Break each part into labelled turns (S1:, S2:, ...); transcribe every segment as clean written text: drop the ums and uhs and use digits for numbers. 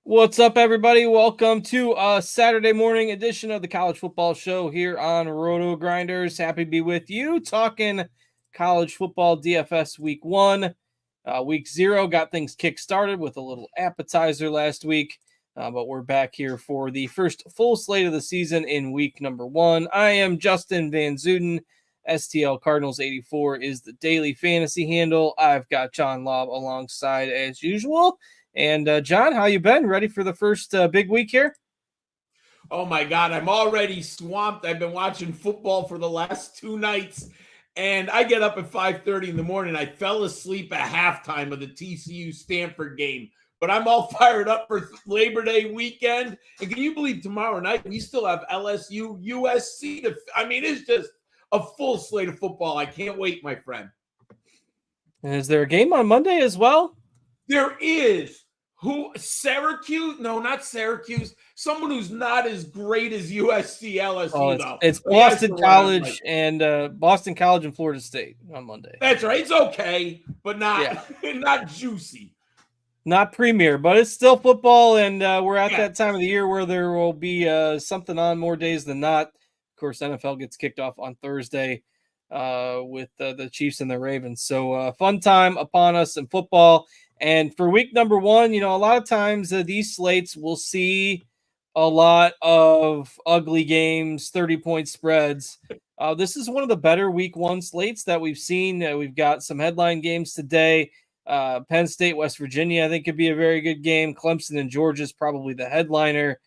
S1: What's up, everybody? Welcome to a Saturday morning edition of the College Football Show here on Roto Grinders. Happy to be with you talking college football DFS week 1. Week 0 got things kick-started with a little appetizer last week, but we're back here for the first full slate of the season in week number 1. I am Justin Van Zuiden. STL Cardinals 84 is the daily fantasy handle. I've got John Laub alongside as usual. And John, how you been? Ready for the first big week here?
S2: Oh my God, I'm already swamped. I've been watching football for the last 2 nights, and I get up at 5:30 in the morning. I fell asleep at halftime of the TCU Stanford game, but I'm all fired up for Labor Day weekend. And can you believe tomorrow night we still have LSU, USC? It's just a full slate of football. I can't wait, my friend.
S1: And is there a game on Monday as well?
S2: There is. Syracuse? No, not Syracuse. Someone who's not as great as USC, LSU, though.
S1: It's Boston College and Boston College and Florida State on Monday.
S2: That's right. It's okay, but not juicy.
S1: Not premier, but it's still football, and we're at that time of the year where there will be something on more days than not. Of course, NFL gets kicked off on Thursday with the Chiefs and the Ravens. So fun time upon us in football. And for week number 1, a lot of times these slates will see a lot of ugly games, 30-point spreads. This is one of the better week 1 slates that we've seen. We've got some headline games today. Penn State, West Virginia, I think could be a very good game. Clemson and Georgia is probably the headliner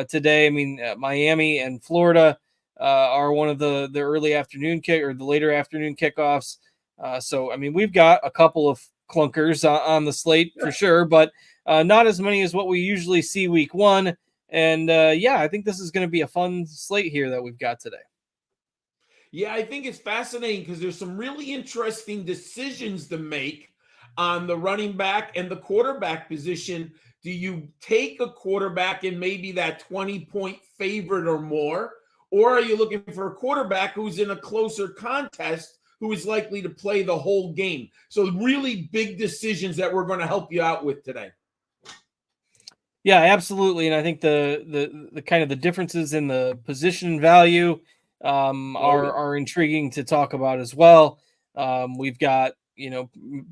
S1: today. Miami and Florida are one of the early afternoon the later afternoon kickoffs. So we've got a couple of clunkers on the slate for sure, but not as many as what we usually see week 1. And I think this is going to be a fun slate here that we've got today.
S2: Yeah, I think it's fascinating because there's some really interesting decisions to make on the running back and the quarterback position. Do you take a quarterback in maybe that 20-point favorite or more? Or are you looking for a quarterback who's in a closer contest who is likely to play the whole game? So really big decisions that we're going to help you out with today.
S1: Yeah, absolutely. And I think the kind of the differences in the position value are intriguing to talk about as well. We've got,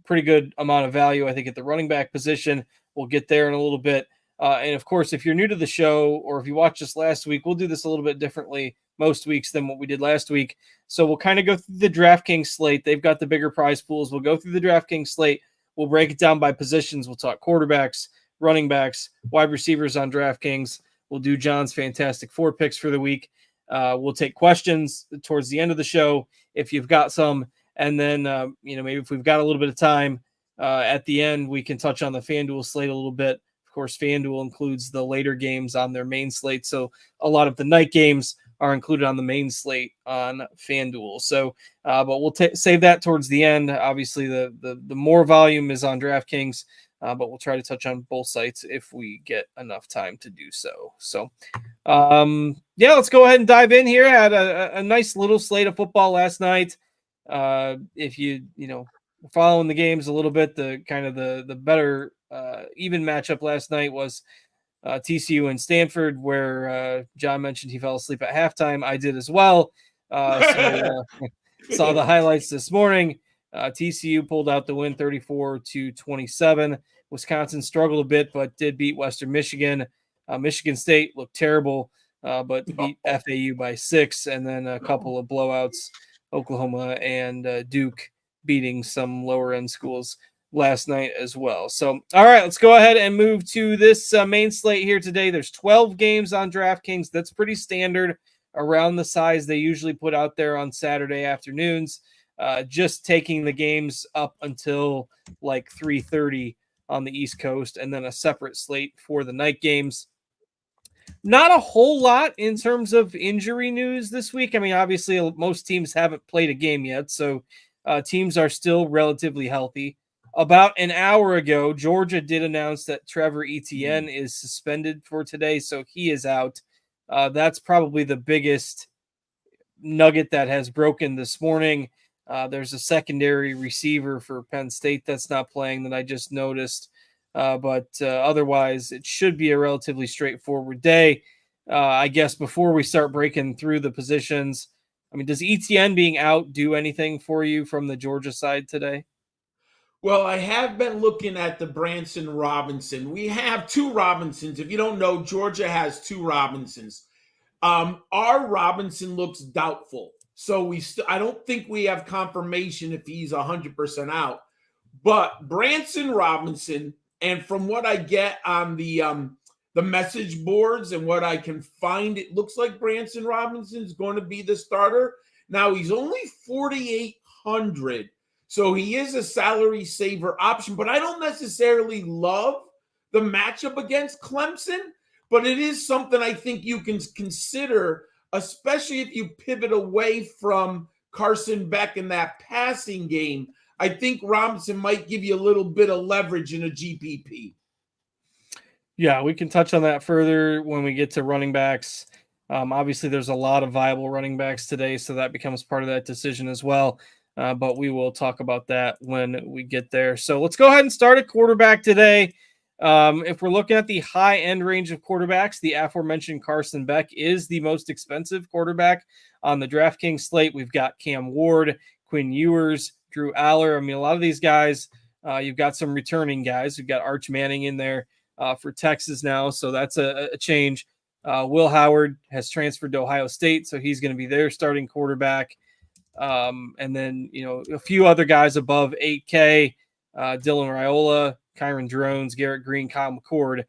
S1: pretty good amount of value, I think, at the running back position. We'll get there in a little bit. And of course, if you're new to the show or if you watched us last week, we'll do this a little bit differently most weeks than what we did last week. So we'll kind of go through the DraftKings slate. They've got the bigger prize pools. We'll go through the DraftKings slate. We'll break it down by positions. We'll talk quarterbacks, running backs, wide receivers on DraftKings. We'll do John's Fantastic 4 picks for the week. We'll take questions towards the end of the show if you've got some. And then, maybe if we've got a little bit of time at the end, we can touch on the FanDuel slate a little bit. Of course, FanDuel includes the later games on their main slate. So a lot of the night games are included on the main slate on FanDuel. So, but we'll save that towards the end. Obviously, the more volume is on DraftKings, but we'll try to touch on both sites if we get enough time to do so. So, let's go ahead and dive in here. Had a nice little slate of football last night. If you following the games a little bit, the better even matchup last night was TCU and Stanford, where John mentioned he fell asleep at halftime. I did as well. Saw the highlights this morning. TCU pulled out the win 34-27. Wisconsin struggled a bit, but did beat Western Michigan. Michigan State looked terrible, but beat FAU by 6, and then a couple of blowouts, Oklahoma and Duke beating some lower end schools last night as well. So, all right, let's go ahead and move to this main slate here today. There's 12 games on DraftKings. That's pretty standard around the size they usually put out there on Saturday afternoons. Just taking the games up until like 3:30 on the East Coast, and then a separate slate for the night games. Not a whole lot in terms of injury news this week. I mean, obviously, most teams haven't played a game yet, so teams are still relatively healthy. About an hour ago, Georgia did announce that Trevor Etienne is suspended for today, so he is out. That's probably the biggest nugget that has broken this morning. There's a secondary receiver for Penn State that's not playing that I just noticed. But otherwise, it should be a relatively straightforward day. I guess before we start breaking through the positions, I mean, does ETN being out do anything for you from the Georgia side today?
S2: Well, I have been looking at the Branson Robinson. We have two Robinsons. If you don't know, Georgia has two Robinsons. Our Robinson looks doubtful. So I don't think we have confirmation if he's 100% out. But Branson Robinson, and from what I get on the message boards and what I can find, it looks like Branson Robinson is going to be the starter. Now he's only 4,800. So he is a salary saver option, but I don't necessarily love the matchup against Clemson, but it is something I think you can consider, especially if you pivot away from Carson Beck in that passing game. I think Robinson might give you a little bit of leverage in a GPP.
S1: Yeah, we can touch on that further when we get to running backs. Obviously, there's a lot of viable running backs today, so that becomes part of that decision as well. But we will talk about that when we get there. So let's go ahead and start at quarterback today. If we're looking at the high end range of quarterbacks, the aforementioned Carson Beck is the most expensive quarterback on the DraftKings slate. We've got Cam Ward, Quinn Ewers, Drew Aller. I mean, a lot of these guys, you've got some returning guys. We've got Arch Manning in there for Texas now, so that's a change. Will Howard has transferred to Ohio State, so he's going to be their starting quarterback. And then, a few other guys above 8K, Dylan Raiola, Kyron Drones, Garrett Green, Kyle McCord,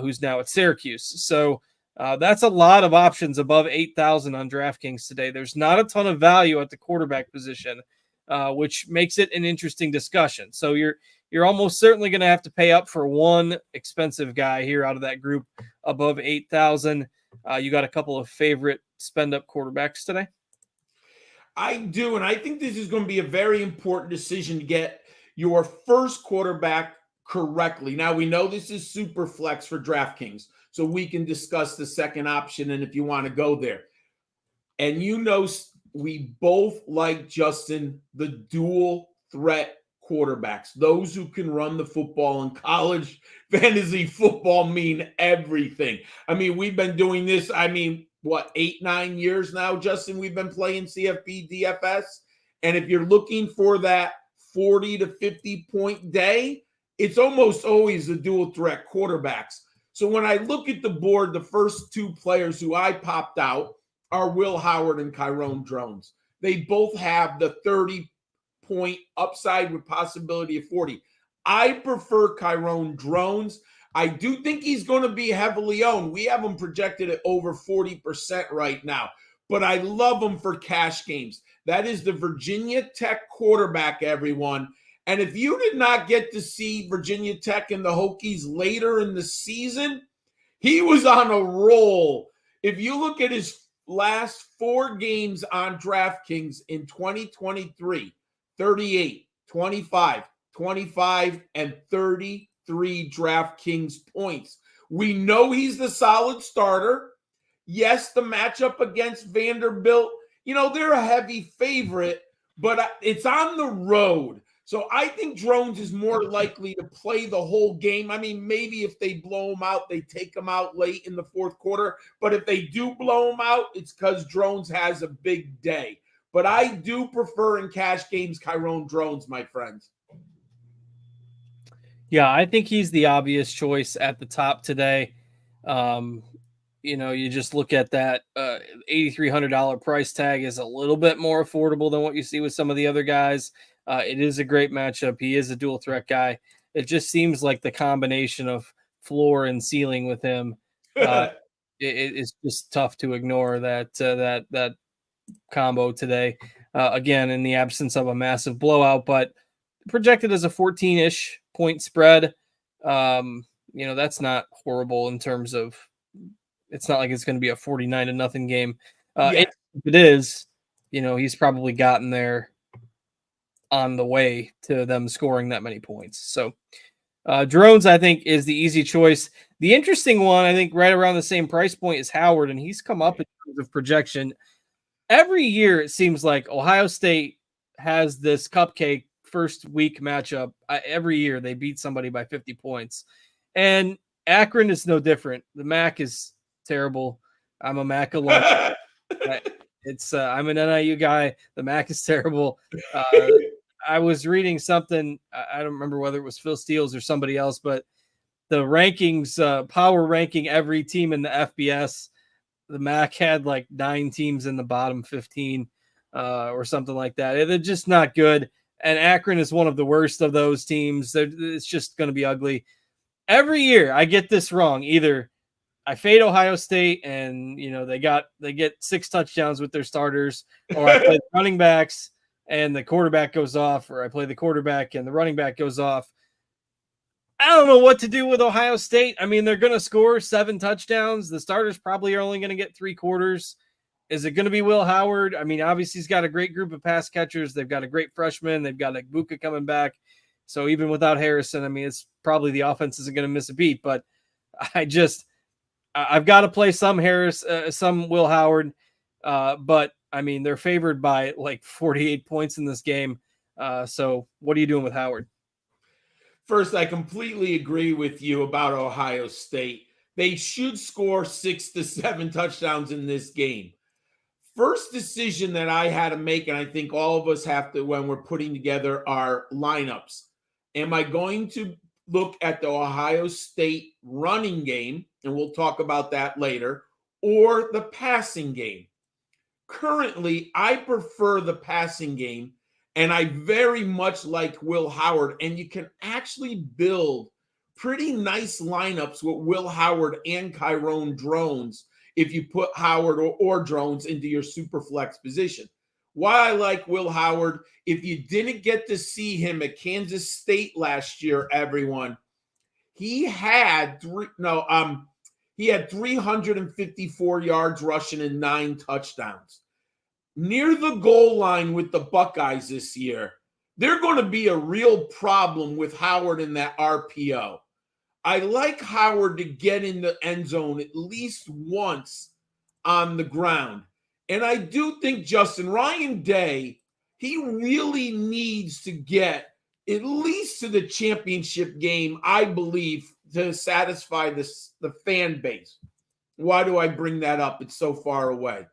S1: who's now at Syracuse. So that's a lot of options above 8,000 on DraftKings today. There's not a ton of value at the quarterback position, which makes it an interesting discussion. So you're almost certainly going to have to pay up for one expensive guy here out of that group above 8,000. You got a couple of favorite spend up quarterbacks today?
S2: I do, and I think this is going to be a very important decision to get your first quarterback correctly. Now, we know this is super flex for DraftKings, so we can discuss the second option and if you want to go there. And we both like, Justin, the dual threat quarterbacks, those who can run the football. In college fantasy football mean everything. I mean, we've been doing this, 8-9 years now, Justin, we've been playing CFP DFS. And if you're looking for that 40 to 50 point day, it's almost always the dual threat quarterbacks. So when I look at the board, the first two players who I popped out are Will Howard and Kyron Drones. They both have the 30 point upside with possibility of 40. I prefer Kyron Drones. I do think he's going to be heavily owned. We have him projected at over 40% right now, but I love him for cash games. That is the Virginia Tech quarterback, everyone. And if you did not get to see Virginia Tech and the Hokies later in the season, he was on a roll. If you look at his last 4 games on DraftKings in 2023, 38, 25, 25, and 33 DraftKings points. We know he's the solid starter. Yes, the matchup against Vanderbilt, they're a heavy favorite, but it's on the road. So I think Drones is more likely to play the whole game. I mean, maybe if they blow him out, they take him out late in the fourth quarter. But if they do blow him out, it's because Drones has a big day. But I do prefer in cash games Kyron Drones, my friends.
S1: Yeah, I think he's the obvious choice at the top today. You just look at that $8,300 price tag is a little bit more affordable than what you see with some of the other guys. It is a great matchup. He is a dual threat guy. It just seems like the combination of floor and ceiling with him. It's just tough to ignore that combo today. Again, in the absence of a massive blowout, but projected as a 14-ish point spread. That's not horrible in terms of, it's not like it's going to be a 49-0 game. If it is, he's probably gotten there on the way to them scoring that many points. So Drones, I think, is the easy choice. The interesting one, I think, right around the same price point is Howard, and he's come up in terms of projection. every year it seems like Ohio State has this cupcake first week matchup. Every year they beat somebody by 50 points. And Akron is no different. The MAC is terrible. I'm a MAC alum. I'm an NIU guy. The MAC is terrible. I was reading something. I don't remember whether it was Phil Steele or somebody else, but the rankings, power ranking every team in the FBS. The MAC had like 9 teams in the bottom 15 or something like that. They're just not good. And Akron is one of the worst of those teams. It's just going to be ugly. Every year I get this wrong. Either I fade Ohio State and they get 6 touchdowns with their starters, or I play the running backs and the quarterback goes off, or I play the quarterback and the running back goes off. I don't know what to do with Ohio State. I mean, they're going to score 7 touchdowns. The starters probably are only going to get 3 quarters. Is it going to be Will Howard? I mean, obviously he's got a great group of pass catchers. They've got a great freshman. They've got Buka coming back. So even without Harrison, I mean, it's probably the offense isn't going to miss a beat. But I've got to play some Will Howard. But I mean, they're favored by like 48 points in this game. So what are you doing with Howard?
S2: First, I completely agree with you about Ohio State. They should score 6 to 7 touchdowns in this game. First decision that I had to make, and I think all of us have to when we're putting together our lineups. Am I going to look at the Ohio State running game, and we'll talk about that later, or the passing game? Currently, I prefer the passing game, and I very much like Will Howard, and you can actually build pretty nice lineups with Will Howard and Kyrone Drones if you put Howard or Drones into your super flex position. Why I like Will Howard, if you didn't get to see him at Kansas State last year, everyone, he had 354 yards rushing and 9 touchdowns. Near the goal line with the Buckeyes this year, they're going to be a real problem with Howard in that RPO. I like Howard to get in the end zone at least once on the ground. And I do think Ryan Day, he really needs to get at least to the championship game, I believe, to satisfy the fan base. Why do I bring that up? It's so far away.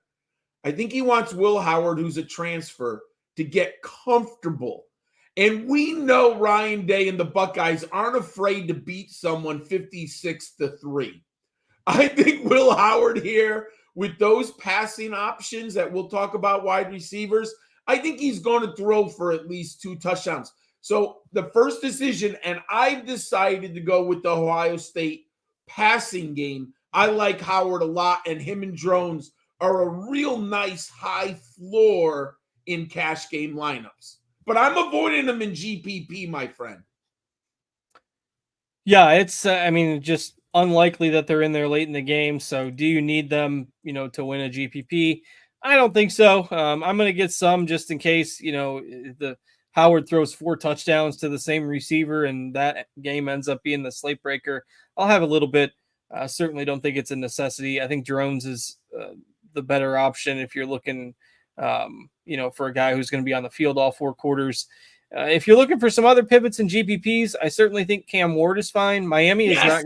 S2: I think he wants Will Howard, who's a transfer, to get comfortable. And we know Ryan Day and the Buckeyes aren't afraid to beat someone 56-3. I think Will Howard here, with those passing options that we'll talk about, wide receivers, I think he's going to throw for at least 2 touchdowns. So the first decision, and I've decided to go with the Ohio State passing game. I like Howard a lot, and him and Drones are a real nice high floor in cash game lineups. But I'm avoiding them in GPP, my friend.
S1: Yeah, it's just unlikely that they're in there late in the game. So do you need them, to win a GPP? I don't think so. I'm going to get some just in case, the Howard throws 4 touchdowns to the same receiver and that game ends up being the slate breaker. I'll have a little bit. Certainly don't think it's a necessity. I think Drones is the better option if you're looking, for a guy who's going to be on the field all 4 quarters. If you're looking for some other pivots in GPPs, I certainly think Cam Ward is fine. Miami is not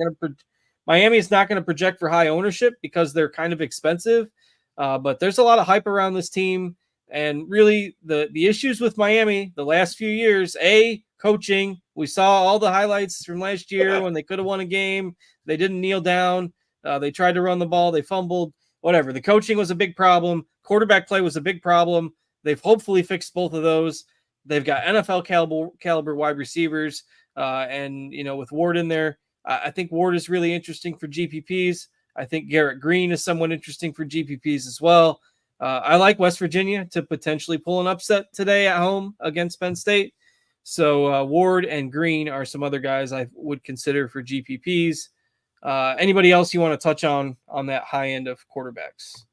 S1: going to project for high ownership because they're kind of expensive. But there's a lot of hype around this team. And really, the issues with Miami the last few years, coaching. We saw all the highlights from last year when they could have won a game. They didn't kneel down. They tried to run the ball. They fumbled. Whatever. The coaching was a big problem. Quarterback play was a big problem. They've hopefully fixed both of those. They've got NFL caliber wide receivers. And with Ward in there, I think Ward is really interesting for GPPs. I think Garrett Green is somewhat interesting for GPPs as well. I like West Virginia to potentially pull an upset today at home against Penn State. So Ward and Green are some other guys I would consider for GPPs. Anybody else you want to touch on that high end of quarterbacks?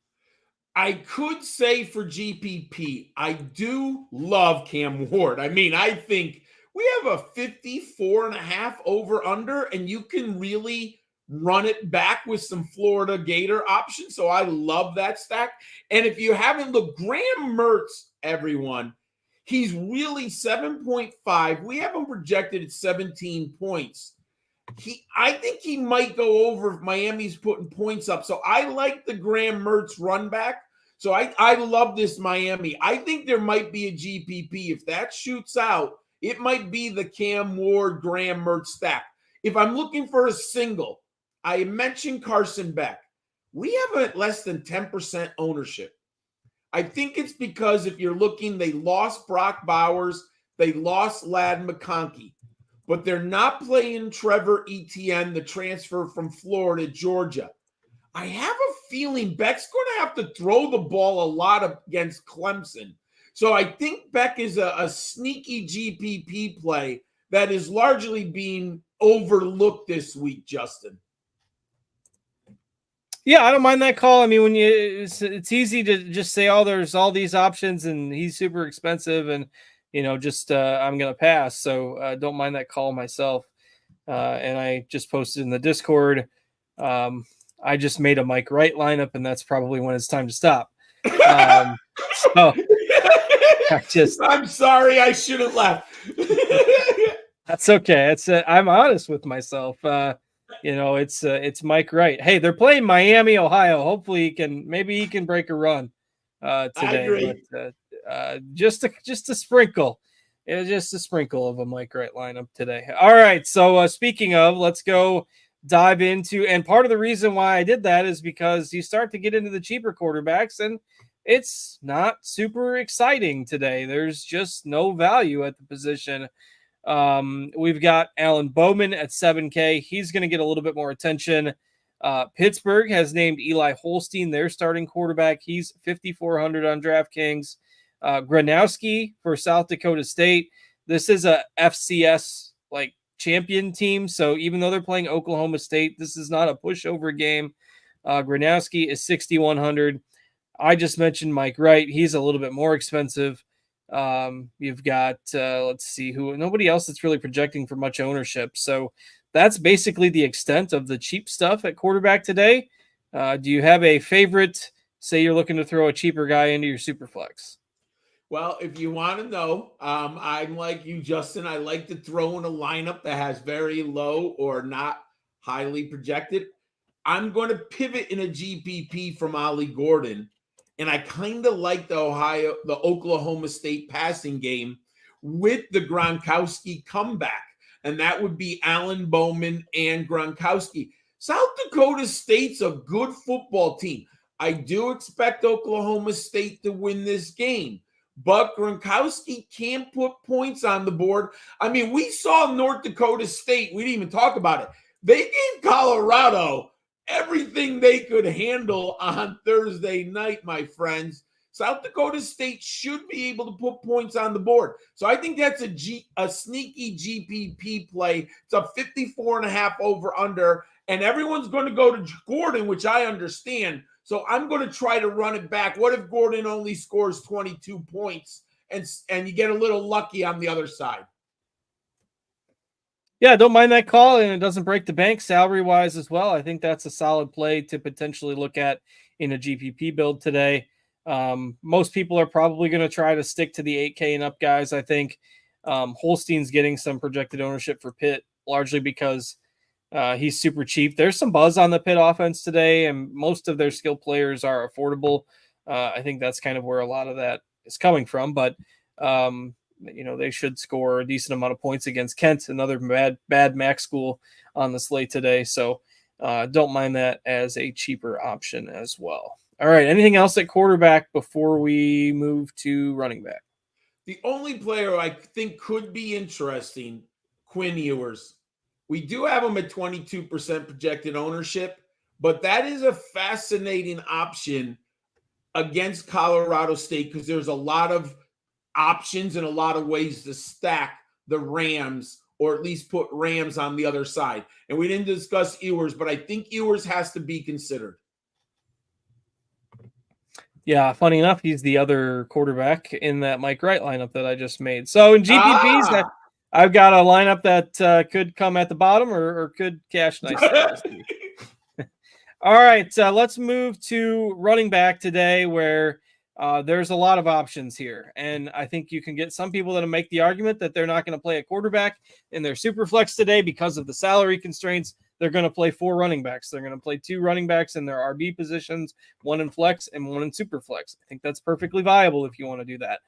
S2: I could say for GPP, I do love Cam Ward. I mean, I think we have a 54.5 over under, and you can really run it back with some Florida Gator options. So I love that stack. And if you haven't looked, Graham Mertz, everyone, he's really 7.5. We have him projected at 17 points. I think he might go over if Miami's putting points up. So I like the Graham Mertz run back. So I love this Miami. I think there might be a GPP. If that shoots out, it might be the Cam Ward, Graham Mertz stack. If I'm looking for a single, I mentioned Carson Beck. We have at less than 10% ownership. I think it's because if you're looking, they lost Brock Bowers, they lost Ladd McConkey, but they're not playing Trevor Etienne, the transfer from Florida, Georgia. I have a feeling Beck's going to have to throw the ball a lot against Clemson. So I think Beck is a sneaky GPP play that is largely being overlooked this week, Justin.
S1: Yeah, I don't mind that call. I mean, when it's easy to just say, oh, there's all these options and he's super expensive and, just I'm going to pass. So don't mind that call myself. And I just posted in the Discord. I just made a Mike Wright lineup, and that's probably when it's time to stop. So
S2: I'm sorry, I shouldn't laugh.
S1: That's okay. I'm honest with myself. It's Mike Wright. Hey, they're playing Miami, Ohio. Hopefully maybe he can break a run today.
S2: I agree.
S1: But just a sprinkle. It was just a sprinkle of a Mike Wright lineup today. All right. So speaking of, let's go dive into, and part of the reason why I did that is because you start to get into the cheaper quarterbacks and it's not super exciting today. There's just no value at the position. We've got Alan Bowman at 7K. He's going to get a little bit more attention. Pittsburgh has named Eli Holstein their starting quarterback. He's 5,400 on DraftKings. Gronowski for South Dakota State. This is a FCS champion team. So even though they're playing Oklahoma State, this is not a pushover game. Gronowski is 6,100. I just mentioned Mike Wright. He's a little bit more expensive. You've got, let's see nobody else that's really projecting for much ownership. So that's basically the extent of the cheap stuff at quarterback today. Do you have a favorite? Say you're looking to throw a cheaper guy into your super flex.
S2: Well, if you want to know, I'm like you, Justin. I like to throw in a lineup that has very low or not highly projected. I'm going to pivot in a GPP from Ollie Gordon. And I kind of like the Oklahoma State passing game with the Gronkowski comeback. And that would be Alan Bowman and Gronkowski. South Dakota State's a good football team. I do expect Oklahoma State to win this game. But Gronkowski can't put points on the board. I mean, we saw North Dakota State. We didn't even talk about it. They gave Colorado everything they could handle on Thursday night, my friends. South Dakota State should be able to put points on the board. So I think that's a sneaky GPP play. It's a 54.5 over under. And everyone's going to go to Gordon, which I understand. So I'm going to try to run it back. What if Gordon only scores 22 points and you get a little lucky on the other side?
S1: Yeah, don't mind that call, and it doesn't break the bank salary-wise as well. I think that's a solid play to potentially look at in a GPP build today. Most people are probably going to try to stick to the 8K and up guys. I think Holstein's getting some projected ownership for Pitt, largely because he's super cheap. There's some buzz on the Pitt offense today, and most of their skill players are affordable. I think that's kind of where a lot of that is coming from, but they should score a decent amount of points against Kent, another bad MAC school on the slate today. So don't mind that as a cheaper option as well. All right. Anything else at quarterback before we move to running back?
S2: The only player I think could be interesting, Quinn Ewers. We do have him at 22% projected ownership, but that is a fascinating option against Colorado State because there's a lot of options and a lot of ways to stack the Rams, or at least put Rams on the other side. And we didn't discuss Ewers, but I think Ewers has to be considered.
S1: Yeah, funny enough, he's the other quarterback in that Mike Wright lineup that I just made. So in GPPs, I've got a lineup that could come at the bottom or could cash nicely. We'll see. All right, let's move to running back today, where there's a lot of options here. And I think you can get some people that'll make the argument that they're not going to play a quarterback in their super flex today because of the salary constraints. They're going to play 4 running backs. They're going to play 2 running backs in their RB positions, 1 in flex and 1 in super flex. I think that's perfectly viable if you want to do that.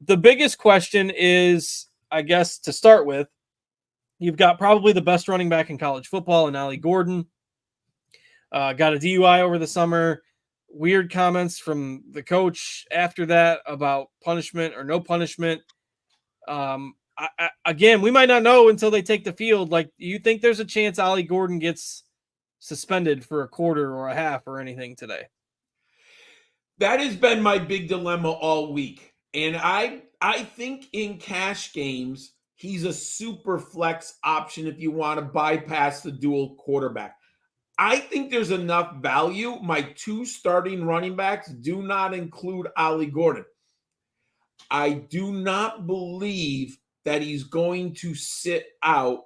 S1: The biggest question is, I guess, to start with, you've got probably the best running back in college football in Ali Gordon. Got a DUI over the summer. Weird comments from the coach after that about punishment or no punishment. Again, we might not know until they take the field. Like, do you think there's a chance Ali Gordon gets suspended for a quarter or a half or anything today?
S2: That has been my big dilemma all week. And I think in cash games, he's a super flex option if you want to bypass the dual quarterback. I think there's enough value. My 2 starting running backs do not include Ali Gordon. I do not believe that he's going to sit out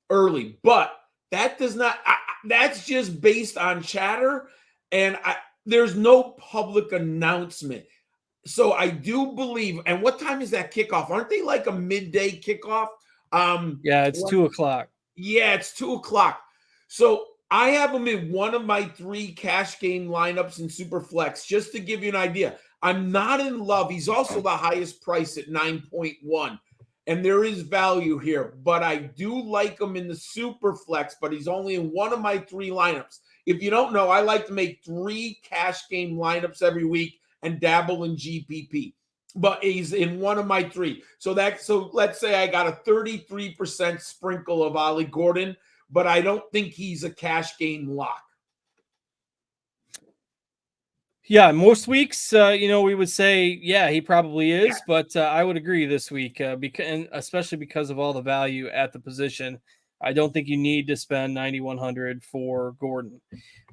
S2: early, but that does not, that's just based on chatter, and there's no public announcement. So I do believe, and what time is that kickoff? Aren't they like a midday kickoff?
S1: Yeah, it's 2 o'clock.
S2: Yeah, it's 2 o'clock. So I have him in one of my 3 cash game lineups in Superflex, just to give you an idea. I'm not in love. He's also the highest price at 9.1, and there is value here. But I do like him in the Superflex, but he's only in one of my 3 lineups. If you don't know, I like to make 3 cash game lineups every week and dabble in GPP. But he's in one of my 3. So let's say I got a 33% sprinkle of Ali Gordon, but I don't think he's a cash game lock.
S1: Yeah, most weeks, we would say, yeah, he probably is, yeah. But I would agree this week, and especially because of all the value at the position. I don't think you need to spend $9,100 for Gordon.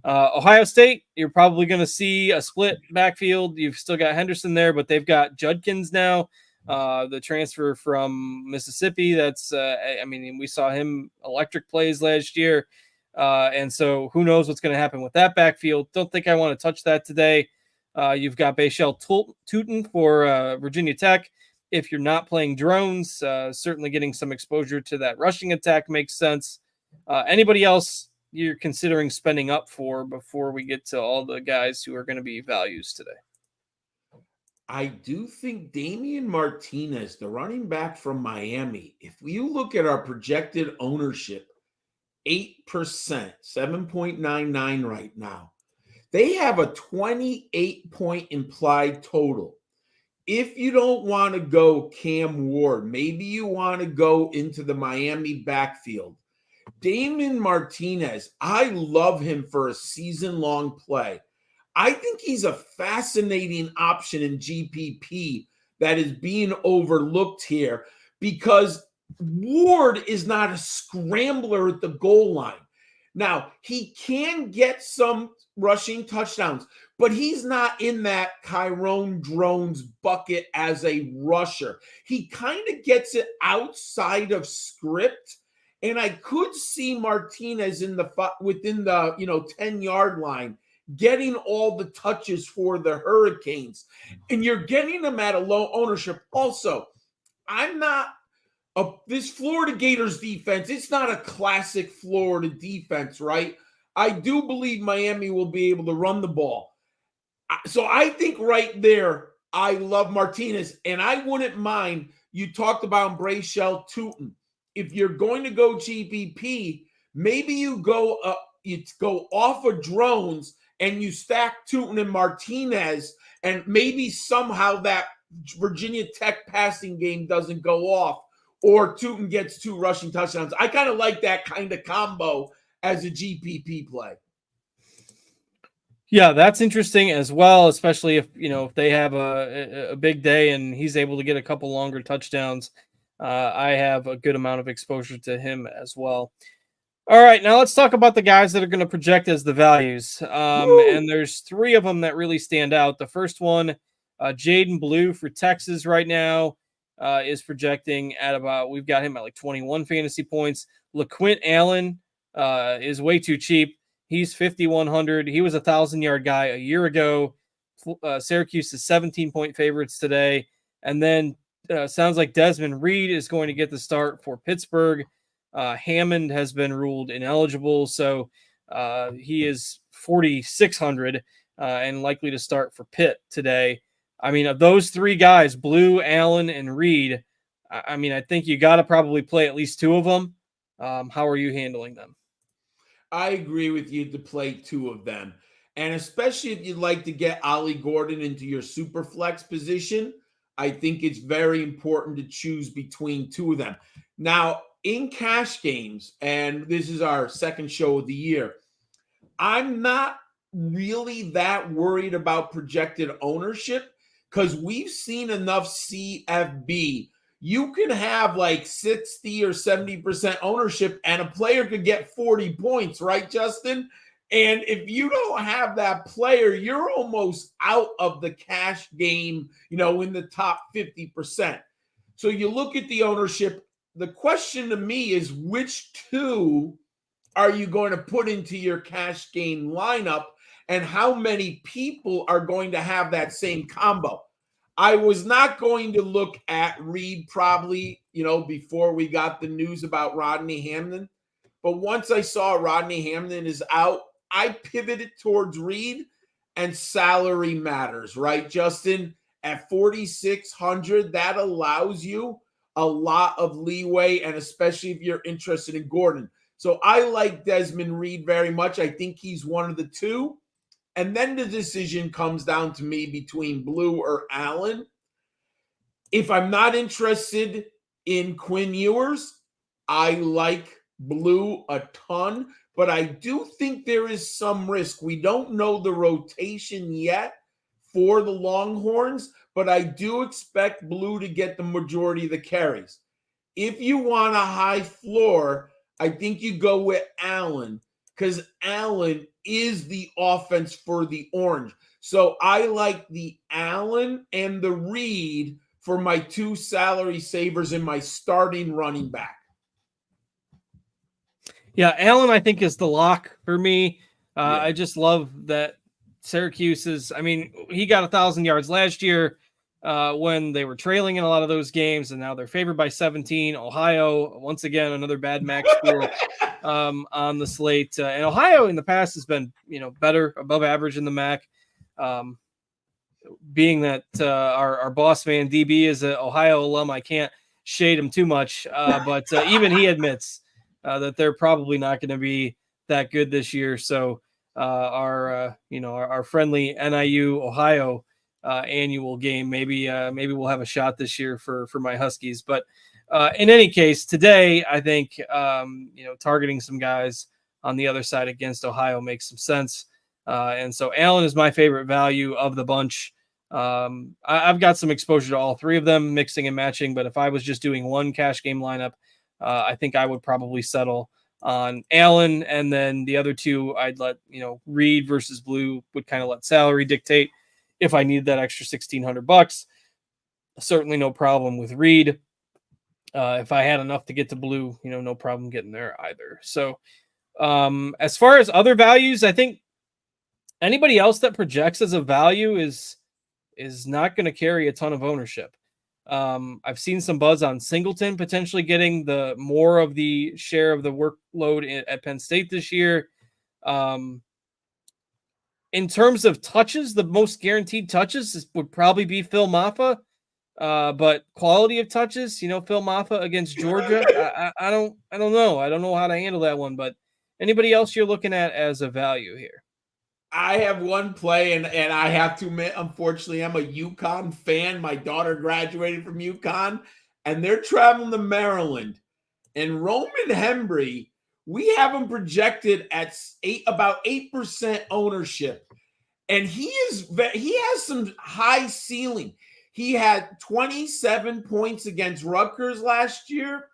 S1: Ohio State, you're probably going to see a split backfield. You've still got Henderson there, but they've got Judkins now, the transfer from Mississippi. That's, we saw him electric plays last year. And so who knows what's going to happen with that backfield. Don't think I want to touch that today. You've got Bashal Tutin for Virginia Tech. If you're not playing drones, certainly getting some exposure to that rushing attack makes sense. Anybody else you're considering spending up for before we get to all the guys who are going to be values today?
S2: I do think Damian Martinez, the running back from Miami, if you look at our projected ownership, 8%, 7.99 right now. They have a 28-point implied total. If you don't want to go Cam Ward, maybe you want to go into the Miami backfield. Damian Martinez, I love him for a season-long play. I think he's a fascinating option in GPP that is being overlooked here because Ward is not a scrambler at the goal line. Now, he can get some rushing touchdowns, but he's not in that Chiron Drones bucket as a rusher. He kind of gets it outside of script, and I could see Martinez within the 10-yard line getting all the touches for the Hurricanes, and you're getting them at a low ownership. Also, this Florida Gators defense, it's not a classic Florida defense, right? I do believe Miami will be able to run the ball. So I think right there, I love Martinez, and I wouldn't mind. You talked about Bashal Tutin. If you're going to go GPP, maybe you go off of drones and you stack Tutin and Martinez, and maybe somehow that Virginia Tech passing game doesn't go off, or Tutin gets 2 rushing touchdowns. I kind of like that kind of combo as a GPP play.
S1: Yeah, that's interesting as well, especially if they have a big day and he's able to get a couple longer touchdowns. I have a good amount of exposure to him as well. All right, now let's talk about the guys that are going to project as the values. And there's 3 of them that really stand out. The first one, Jaden Blue for Texas right now. is projecting at about, we've got him at like 21 fantasy points. LaQuint Allen is way too cheap. He's 5,100. He was a 1,000-yard guy a year ago. Syracuse is 17-point favorites today. And then sounds like Desmond Reed is going to get the start for Pittsburgh. Hammond has been ruled ineligible, so he is 4,600 and likely to start for Pitt today. I mean, of those three guys, Blue, Allen, and Reed, I mean, I think you got to probably play at least two of them. How are you handling them?
S2: I agree with you to play two of them. And especially if you'd like to get Ollie Gordon into your super flex position, I think it's very important to choose between two of them. Now, in cash games, and this is our second show of the year, I'm not really that worried about projected ownership because we've seen enough CFB. You can have like 60 or 70% ownership and a player could get 40 points, right, Justin? And if you don't have that player, you're almost out of the cash game, in the top 50%. So you look at the ownership. The question to me is, which two are you going to put into your cash game lineup, and how many people are going to have that same combo? I was not going to look at Reed probably, before we got the news about Rodney Hamden. But once I saw Rodney Hamden is out, I pivoted towards Reed, and salary matters, right, Justin? At 4,600, that allows you a lot of leeway, and especially if you're interested in Gordon. So I like Desmond Reed very much. I think he's one of the two. And then the decision comes down to me between Blue or Allen. If I'm not interested in Quinn Ewers, I like Blue a ton, but I do think there is some risk. We don't know the rotation yet for the Longhorns, but I do expect Blue to get the majority of the carries. If you want a high floor, I think you go with Allen, because Allen is the offense for the Orange. So I like the Allen and the Reed for my two salary savers in my starting running back.
S1: Yeah, Allen, I think, is the lock for me. I just love that Syracuse is, he got 1,000 yards last year when they were trailing in a lot of those games, and now they're favored by 17. Ohio, once again, another bad MAC school on the slate. And Ohio in the past has been, better, above average in the MAC. Being that our boss man DB is an Ohio alum, I can't shade him too much, but even he admits that they're probably not going to be that good this year. So our friendly NIU Ohio annual game, maybe we'll have a shot this year for my Huskies. But in any case, today I think targeting some guys on the other side against Ohio makes some sense. And so Allen is my favorite value of the bunch. I've got some exposure to all three of them, mixing and matching. But if I was just doing one cash game lineup, I think I would probably settle on Allen, and then the other two I'd let, Reed versus Blue would kind of let salary dictate. If I needed that extra $1,600, certainly no problem with Reed. If I had enough to get to Blue, no problem getting there either. So as far as other values, I think anybody else that projects as a value is not going to carry a ton of ownership. I've seen some buzz on Singleton potentially getting the more of the share of the workload at Penn State this year. In terms of touches, the most guaranteed touches would probably be Phil Maffa. But quality of touches, Phil Maffa against Georgia, I don't know. I don't know how to handle that one. But anybody else you're looking at as a value here?
S2: I have one play, and I have to admit, unfortunately, I'm a UConn fan. My daughter graduated from UConn, and they're traveling to Maryland. And Roman Hembry, we have him projected at about 8% ownership. And he has some high ceiling. He had 27 points against Rutgers last year.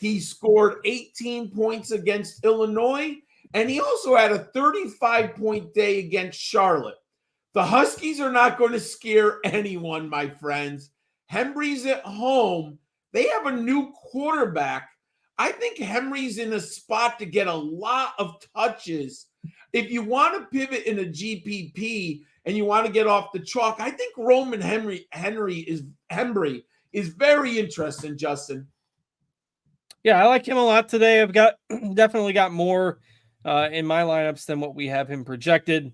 S2: He scored 18 points against Illinois. And he also had a 35-point day against Charlotte. The Huskies are not going to scare anyone, my friends. Henry's at home. They have a new quarterback. I think Henry's in a spot to get a lot of touches. If you want to pivot in a GPP and you want to get off the chalk, I think Roman Henry is very interesting, Justin.
S1: Yeah, I like him a lot today. I've got definitely got more in my lineups than what we have him projected.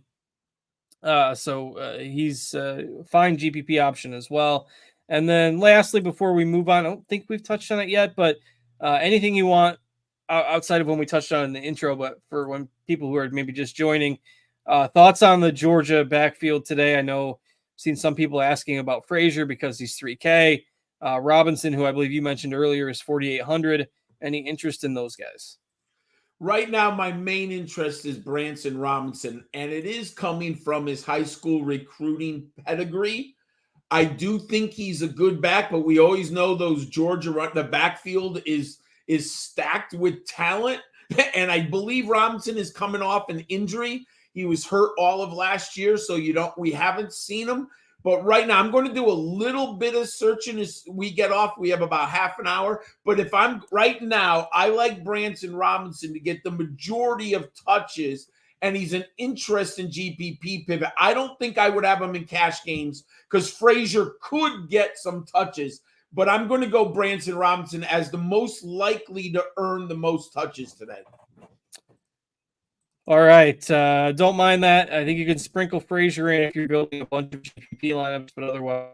S1: So he's a fine GPP option as well. And then lastly, before we move on, I don't think we've touched on it yet, but anything you want outside of when we touched on in the intro, but for when people who are maybe just joining, thoughts on the Georgia backfield today. I know I've seen some people asking about Frazier because he's 3K. Robinson, who I believe you mentioned earlier, is 4,800. Any interest in those guys?
S2: Right now, my main interest is Branson Robinson, and it is coming from his high school recruiting pedigree. I do think he's a good back, but we always know those the backfield is stacked with talent. And I believe Robinson is coming off an injury. He was hurt all of last year, so we haven't seen him. But right now, I'm going to do a little bit of searching as we get off. We have about half an hour. But right now, I like Branson Robinson to get the majority of touches, and he's an interesting GPP pivot. I don't think I would have him in cash games because Frazier could get some touches. But I'm going to go Branson Robinson as the most likely to earn the most touches today.
S1: All right. Don't mind that. I think you can sprinkle Frazier in if you're building a bunch of GPP lineups, but otherwise,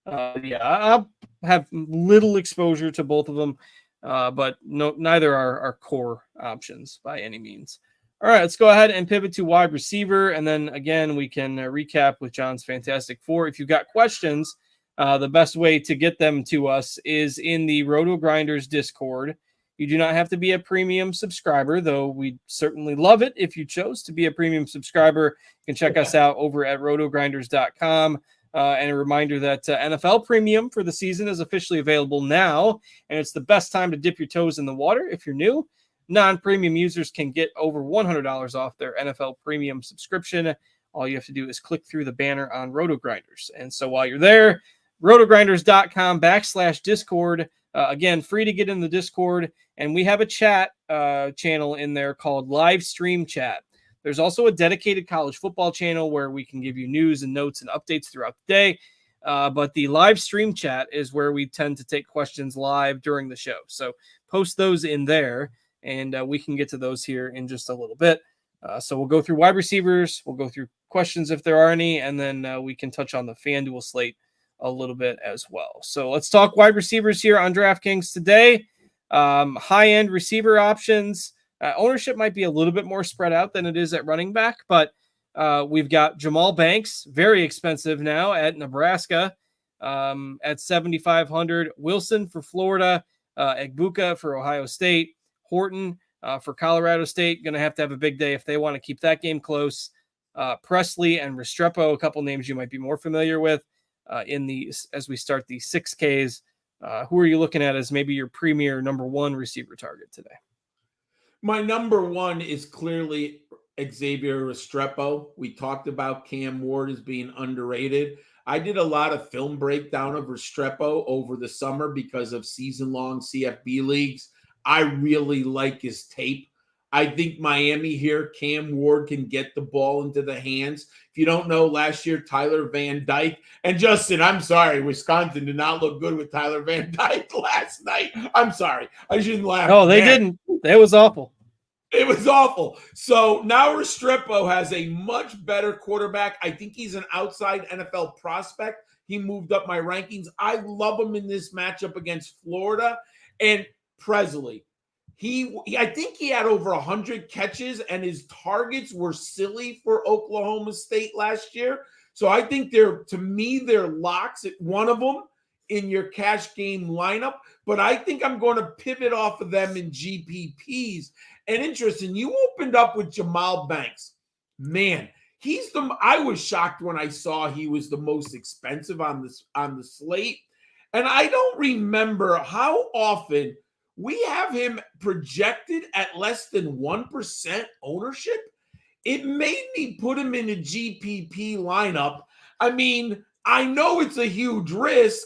S1: I'll have little exposure to both of them, but neither are core options by any means. All right, let's go ahead and pivot to wide receiver, and then again, we can recap with John's Fantastic Four. If you've got questions, the best way to get them to us is in the Roto Grinders Discord. You do not have to be a premium subscriber, though we'd certainly love it if you chose to be a premium subscriber. You can check us out over at rotogrinders.com. And a reminder that NFL Premium for the season is officially available now, and it's the best time to dip your toes in the water if you're new. Non-premium users can get over $100 off their NFL Premium subscription. All you have to do is click through the banner on RotoGrinders. And so while you're there, rotogrinders.com/Discord. Again, free to get in the Discord. And we have a chat channel in there called Live Stream Chat. There's also a dedicated college football channel where we can give you news and notes and updates throughout the day. But the live stream chat is where we tend to take questions live during the show. So post those in there, and we can get to those here in just a little bit. So we'll go through wide receivers. We'll go through questions if there are any, and then we can touch on the FanDuel slate a little bit as well. So let's talk wide receivers here on DraftKings today. High-end receiver options. Ownership might be a little bit more spread out than it is at running back, but we've got Jamal Banks, very expensive now at Nebraska at 7,500. Wilson for Florida, Egbuka for Ohio State, Horton for Colorado State. Going to have a big day if they want to keep that game close. Presley and Restrepo, a couple names you might be more familiar with as we start the 6Ks. Who are you looking at as maybe your premier number one receiver target today?
S2: My number one is clearly Xavier Restrepo. We talked about Cam Ward as being underrated. I did a lot of film breakdown of Restrepo over the summer because of season-long CFB leagues. I really like his tape. I think Miami here, Cam Ward can get the ball into the hands. If you don't know, last year, Tyler Van Dyke, and Justin, I'm sorry, Wisconsin did not look good with Tyler Van Dyke last night. I'm sorry. I shouldn't laugh.
S1: No, they didn't. It was awful.
S2: It was awful. So now Restrepo has a much better quarterback. I think he's an outside NFL prospect. He moved up my rankings. I love him in this matchup against Florida. And Presley, I think he had over 100 catches, and his targets were silly for Oklahoma State last year. So I think they're locks at one of them in your cash game lineup. But I think I'm going to pivot off of them in GPPs. And interesting, you opened up with Jamal Banks. Man, I was shocked when I saw he was the most expensive on the slate. And I don't remember how often we have him projected at less than 1% ownership. It made me put him in a GPP lineup. I mean, I know it's a huge risk,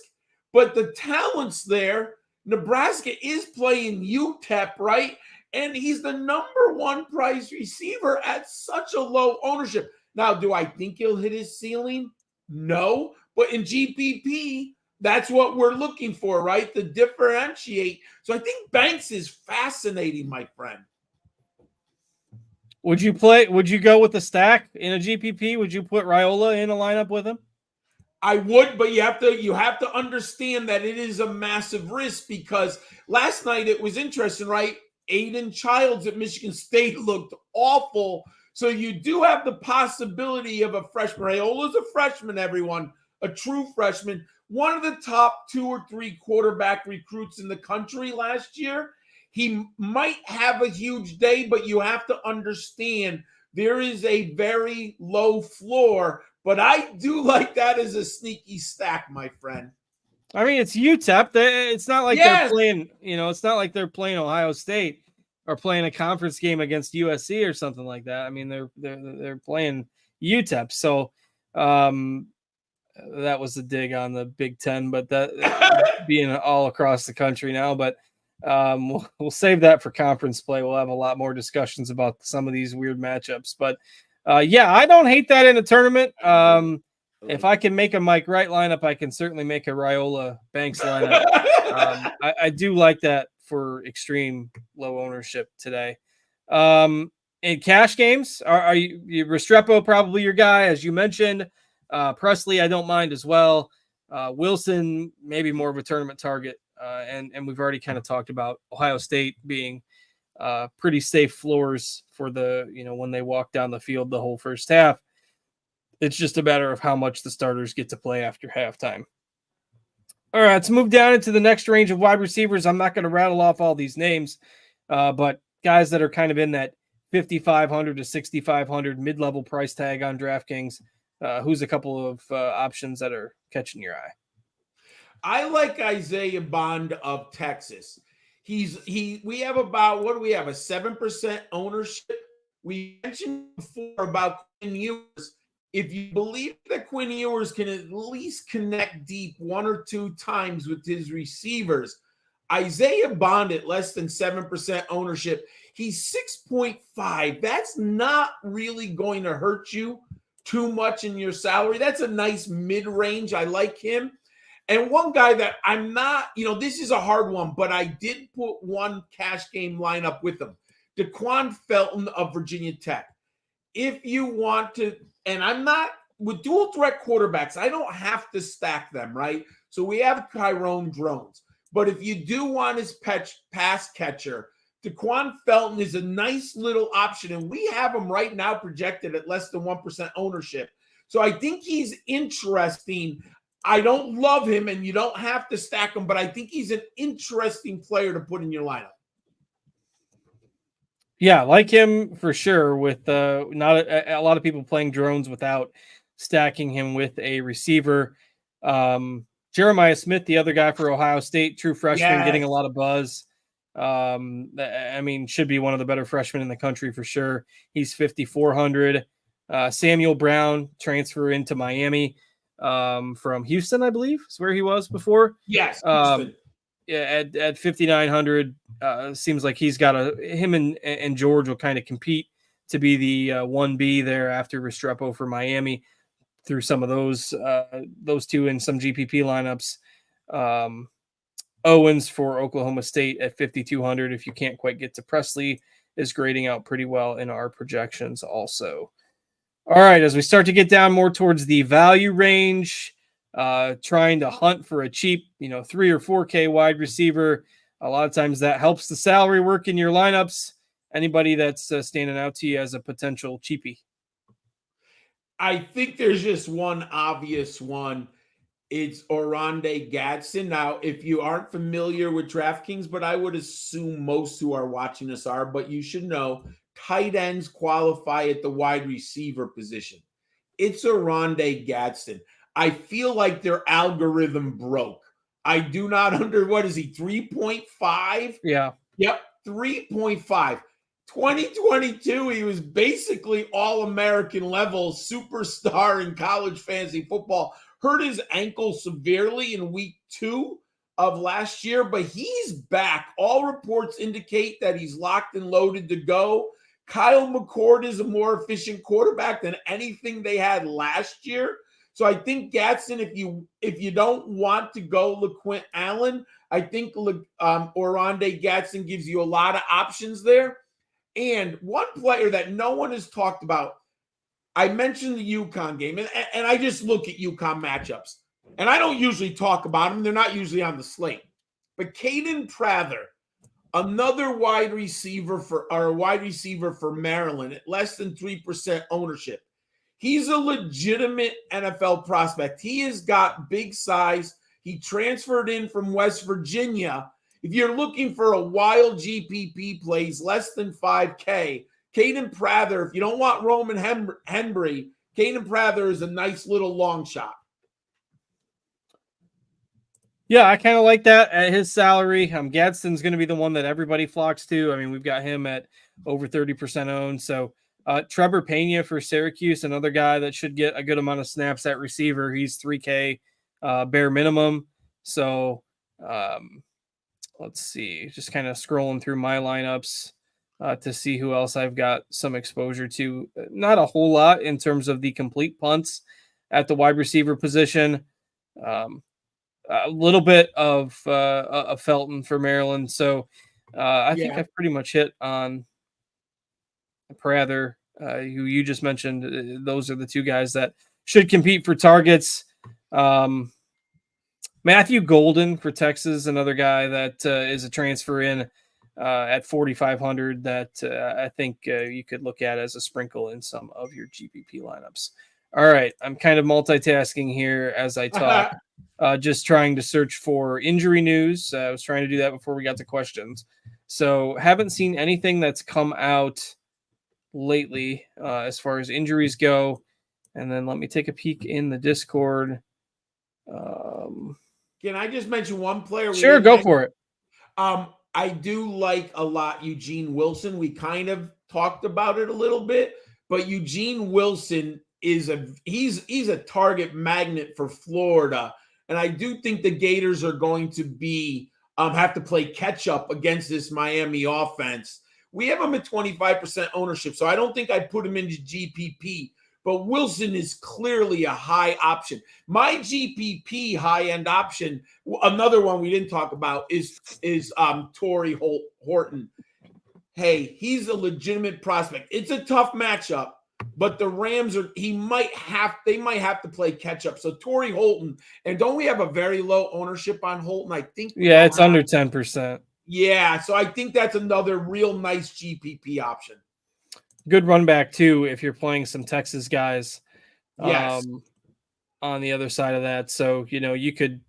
S2: but the talent's there. Nebraska is playing UTEP, right? And he's the number one prize receiver at such a low ownership. Now, do I think he'll hit his ceiling? No. But in GPP, that's what we're looking for, right? To differentiate. So I think Banks is fascinating, my friend.
S1: Would you go with the stack in a GPP? Would you put Raiola in a lineup with him?
S2: I would, but you have to understand that it is a massive risk, because last night it was interesting, right? Aiden Childs at Michigan State looked awful. So you do have the possibility of a freshman. Raiola's a freshman, everyone, a true freshman. One of the top 2 or 3 quarterback recruits in the country last year. He might have a huge day, but you have to understand there is a very low floor. But I do like that as a sneaky stack, my friend.
S1: I mean, it's UTEP. It's not like they're playing, it's not like they're playing Ohio State or playing a conference game against USC or something like that. I mean, they're playing UTEP. So that was a dig on the Big Ten, but that being all across the country now. But we'll save that for conference play. We'll have a lot more discussions about some of these weird matchups. But yeah, I don't hate that in a tournament. If I can make a Mike Wright lineup, I can certainly make a Raiola Banks lineup. I do like that for extreme low ownership today. In cash games, are you Restrepo probably your guy, as you mentioned. Presley, I don't mind as well. Wilson, maybe more of a tournament target. And we've already kind of talked about Ohio State being pretty safe floors for when they walk down the field the whole first half. It's just a matter of how much the starters get to play after halftime. All right, let's move down into the next range of wide receivers. I'm not going to rattle off all these names, but guys that are kind of in that 5,500 to 6,500 mid-level price tag on DraftKings. Who's a couple of options that are catching your eye?
S2: I like Isaiah Bond of Texas. We have about, what do we have, a 7% ownership? We mentioned before about Quinn Ewers. If you believe that Quinn Ewers can at least connect deep 1 or 2 times with his receivers, Isaiah Bond at less than 7% ownership, he's 6.5. That's not really going to hurt you too much in your salary. That's a nice mid-range. I like him. And one guy that I'm not, this is a hard one, but I did put one cash game lineup with him. Daquan Felton of Virginia Tech. If you want to, and I'm not, with dual threat quarterbacks, I don't have to stack them, right? So we have Tyrone Drones. But if you do want his pass catcher, Daquan Felton is a nice little option, and we have him right now projected at less than 1% ownership. So I think he's interesting. I don't love him, and you don't have to stack him, but I think he's an interesting player to put in your lineup.
S1: Yeah, like him for sure, with not a lot of people playing drones without stacking him with a receiver. Jeremiah Smith, the other guy for Ohio State, true freshman, getting a lot of buzz. Should be one of the better freshmen in the country for sure. He's 5,400. Samuel Brown, transfer into Miami from Houston, I believe, is where he was before.
S2: Yes.
S1: At 5,900, seems like he's got him and George will kind of compete to be the 1B there after Restrepo for Miami through some of those two in some GPP lineups. Owens for Oklahoma State at 5,200. If you can't quite get to Presley, is grading out pretty well in our projections also. All right, as we start to get down more towards the value range, trying to hunt for a cheap, 3 or 4K wide receiver. A lot of times that helps the salary work in your lineups. Anybody that's standing out to you as a potential cheapie?
S2: I think there's just one obvious one. It's Oronde Gadsden. Now, if you aren't familiar with DraftKings, but I would assume most who are watching us are, but you should know tight ends qualify at the wide receiver position. It's Oronde Gadsden. I feel like their algorithm broke. I do not what is he, 3.5?
S1: Yeah.
S2: Yep, 3.5. 2022, he was basically all-American level superstar in college fantasy football. hurt his ankle severely in week 2 of last year, but he's back. All reports indicate that he's locked and loaded to go. Kyle McCord is a more efficient quarterback than anything they had last year. So I think Gadsden, if you don't want to go LaQuint Allen, I think Oronde Gadsden gives you a lot of options there. And one player that no one has talked about, I mentioned the UConn game, and I just look at UConn matchups. And I don't usually talk about them. They're not usually on the slate. But Caden Prather, another wide receiver for Maryland at less than 3% ownership. He's a legitimate NFL prospect. He has got big size. He transferred in from West Virginia. If you're looking for a wild GPP plays less than 5K, Caden Prather, if you don't want Roman Henry, Caden Prather is a nice little long shot.
S1: Yeah, I kind of like that at his salary. Gadsden's going to be the one that everybody flocks to. I mean, we've got him at over 30% owned. So Trevor Pena for Syracuse, another guy that should get a good amount of snaps at receiver. He's 3K bare minimum. So let's see, just kind of scrolling through my lineups to see who else I've got some exposure to. Not a whole lot in terms of the complete punts at the wide receiver position. A little bit of Felton for Maryland. So I think I've pretty much hit on Prather, who you just mentioned. Those are the two guys that should compete for targets. Matthew Golden for Texas, another guy that is a transfer in at 4,500 that I think you could look at as a sprinkle in some of your GPP lineups. All right, I'm kind of multitasking here as I talk. Just trying to search for injury news. I was trying to do that before we got to questions. So haven't seen anything that's come out lately as far as injuries go. And then let me take a peek in the Discord.
S2: Can I just mention one player?
S1: Sure, go for it.
S2: I do like a lot Eugene Wilson. We kind of talked about it a little bit, but Eugene Wilson he's a target magnet for Florida. And I do think the Gators are going to be have to play catch up against this Miami offense. We have him at 25% ownership, so I don't think I'd put him into GPP. But Wilson is clearly a high option. My GPP high-end option, another one we didn't talk about, is Torrey Horton. Hey, he's a legitimate prospect. It's a tough matchup. But the Rams they might have to play catch up. So Torrey Holton, and don't we have a very low ownership on Holton? I think.
S1: Yeah, it's under 10%.
S2: Yeah, so I think that's another real nice GPP option.
S1: Good run back too if you're playing some Texas guys.
S2: Yes.
S1: On the other side of that, so you could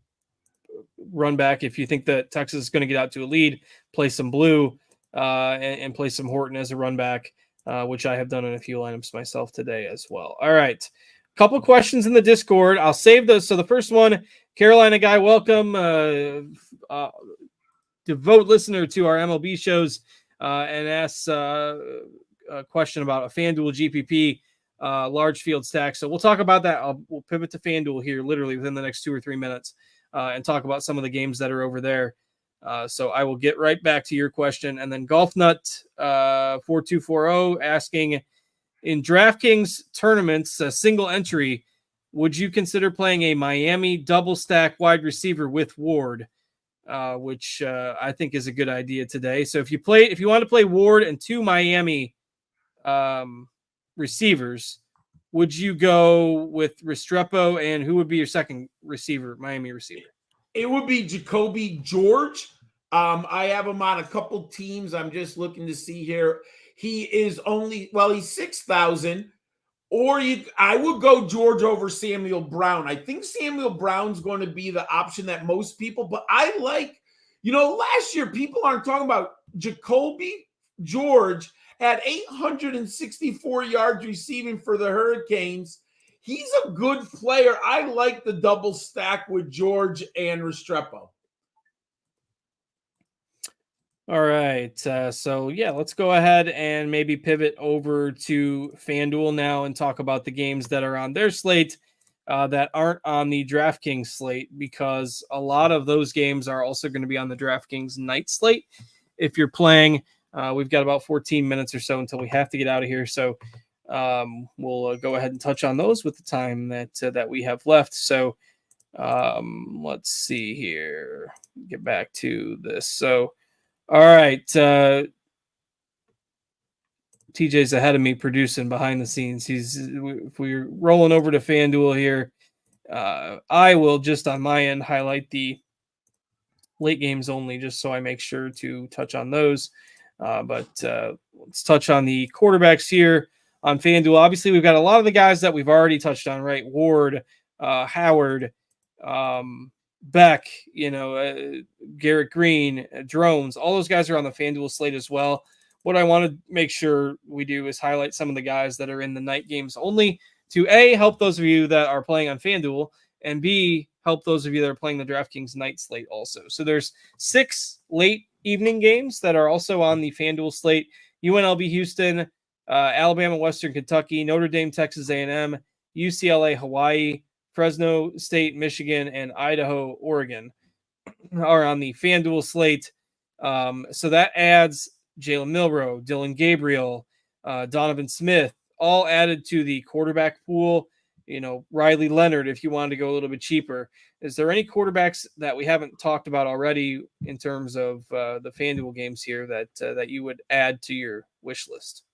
S1: run back if you think that Texas is going to get out to a lead, play some Blue, and play some Horton as a run back. Which I have done in a few lineups myself today as well. All right. Couple questions in the Discord. I'll save those. So the first one, Carolina guy, welcome. Devote listener to our MLB shows and asks a question about a FanDuel GPP large field stack. So we'll talk about that. We'll pivot to FanDuel here literally within the next 2 or 3 minutes and talk about some of the games that are over there. So I will get right back to your question. And then Golf Nut 4240 asking, in DraftKings tournaments, a single entry, would you consider playing a Miami double stack wide receiver with Ward, which I think is a good idea today. So if you want to play Ward and 2 Miami receivers, would you go with Restrepo, and who would be your second receiver, Miami receiver?
S2: It would be Jacoby George. I have him on a couple teams. I'm just looking to see here. He is he's 6,000. Or I would go George over Samuel Brown. I think Samuel Brown's going to be the option that most people, but I like, last year people aren't talking about Jacoby George had 864 yards receiving for the Hurricanes. He's a good player. I like the double stack with George and Restrepo.
S1: All right. So, let's go ahead and maybe pivot over to FanDuel now and talk about the games that are on their slate. that aren't on the DraftKings slate, because a lot of those games are also going to be on the DraftKings night slate. If you're playing, we've got about 14 minutes or so until we have to get out of here. So we'll go ahead and touch on those with the time that we have left. So let's see here. Get back to this. So, all right. TJ's ahead of me producing behind the scenes. If we're rolling over to FanDuel here, I will just on my end highlight the late games only, just so I make sure to touch on those. But let's touch on the quarterbacks here on FanDuel. Obviously, we've got a lot of the guys that we've already touched on, right? Ward, Howard, Beck, Garrett Green, Drones. All those guys are on the FanDuel slate as well. What I want to make sure we do is highlight some of the guys that are in the night games only to A, help those of you that are playing on FanDuel, and B, help those of you that are playing the DraftKings night slate also. So there's 6 late evening games that are also on the FanDuel slate. UNLV Houston, Alabama, Western Kentucky, Notre Dame, Texas A&M, UCLA, Hawaii, Fresno State, Michigan, and Idaho, Oregon are on the FanDuel slate. So that adds Jalen Milroe, Dylan Gabriel, Donovan Smith, all added to the quarterback pool. Riley Leonard, if you wanted to go a little bit cheaper. Is there any quarterbacks that we haven't talked about already in terms of the FanDuel games here that you would add to your wish list?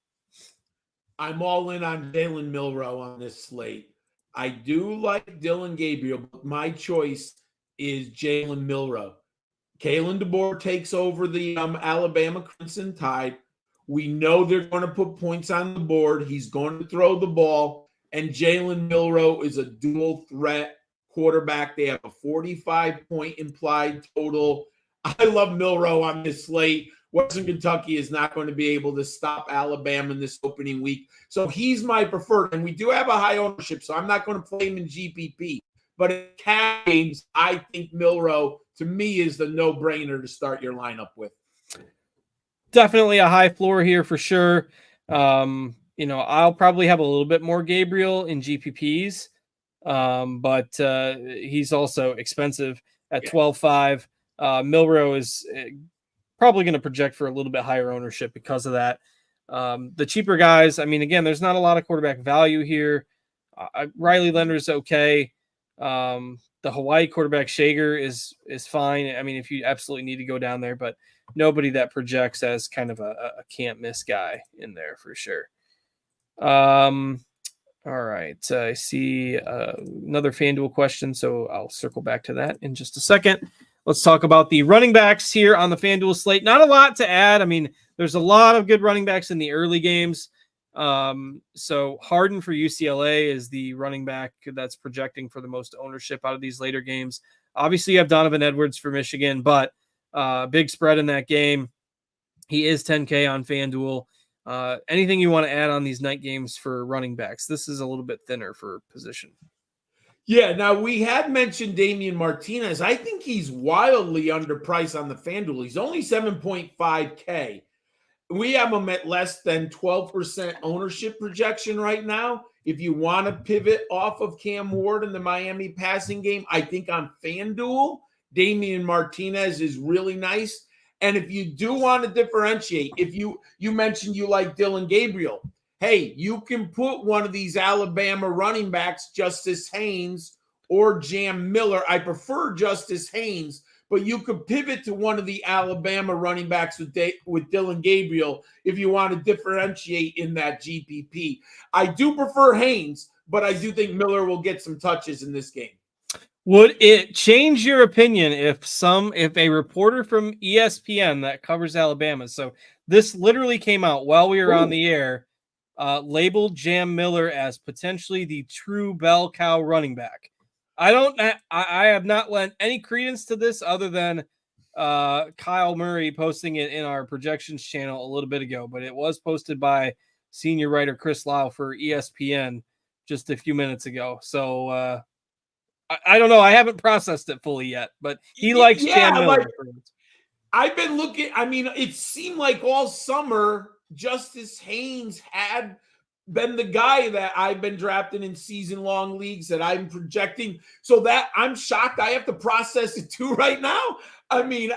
S2: I'm all in on Jalen Milroe on this slate. I do like Dylan Gabriel, but my choice is Jalen Milroe. Kalen DeBoer takes over the Alabama Crimson Tide. We know they're going to put points on the board. He's going to throw the ball. And Jalen Milroe is a dual threat quarterback. They have a 45-point implied total. I love Milroe on this slate. Western Kentucky is not going to be able to stop Alabama in this opening week. So he's my preferred. And we do have a high ownership, so I'm not going to play him in GPP. But in cash games, I think Milroe, to me, is the no-brainer to start your lineup with.
S1: Definitely a high floor here for sure. I'll probably have a little bit more Gabriel in GPPs, but he's also expensive at 12.5. Milroe is probably going to project for a little bit higher ownership because of that. The cheaper guys, again, there's not a lot of quarterback value here. Riley Leonard's okay. The Hawaii quarterback Shager is fine. If you absolutely need to go down there, but nobody that projects as kind of a can't miss guy in there for sure. All right. I see another FanDuel question, so I'll circle back to that in just a second. Let's talk about the running backs here on the FanDuel slate. Not a lot to add. There's a lot of good running backs in the early games. So Harden for UCLA is the running back that's projecting for the most ownership out of these later games. Obviously, you have Donovan Edwards for Michigan, but big spread in that game. He is 10K on FanDuel. Anything you want to add on these night games for running backs? This is a little bit thinner for position.
S2: Yeah, now we had mentioned Damian Martinez. I think he's wildly underpriced on the FanDuel. He's only 7.5K. We have him at less than 12% ownership projection right now. If you want to pivot off of Cam Ward in the Miami passing game, I think on FanDuel, Damian Martinez is really nice. And if you do want to differentiate, if you mentioned you like Dylan Gabriel, hey, you can put one of these Alabama running backs, Justice Haynes or Jam Miller. I prefer Justice Haynes, but you could pivot to one of the Alabama running backs with Dylan Gabriel if you want to differentiate in that GPP. I do prefer Haynes, but I do think Miller will get some touches in this game.
S1: Would it change your opinion if a reporter from ESPN that covers Alabama, so this literally came out while we were on the air, labeled Jam Miller as potentially the true bell cow running back? I have not lent any credence to this other than Kyle Murray posting it in our projections channel a little bit ago, but it was posted by senior writer Chris Lau for ESPN just a few minutes ago. So I don't know. I haven't processed it fully yet, but he likes Jam Miller.
S2: I've been looking. It seemed like all summer Justice Haynes had been the guy that I've been drafting in season-long leagues that I'm projecting. So that I'm shocked. I have to process it too right now. I mean,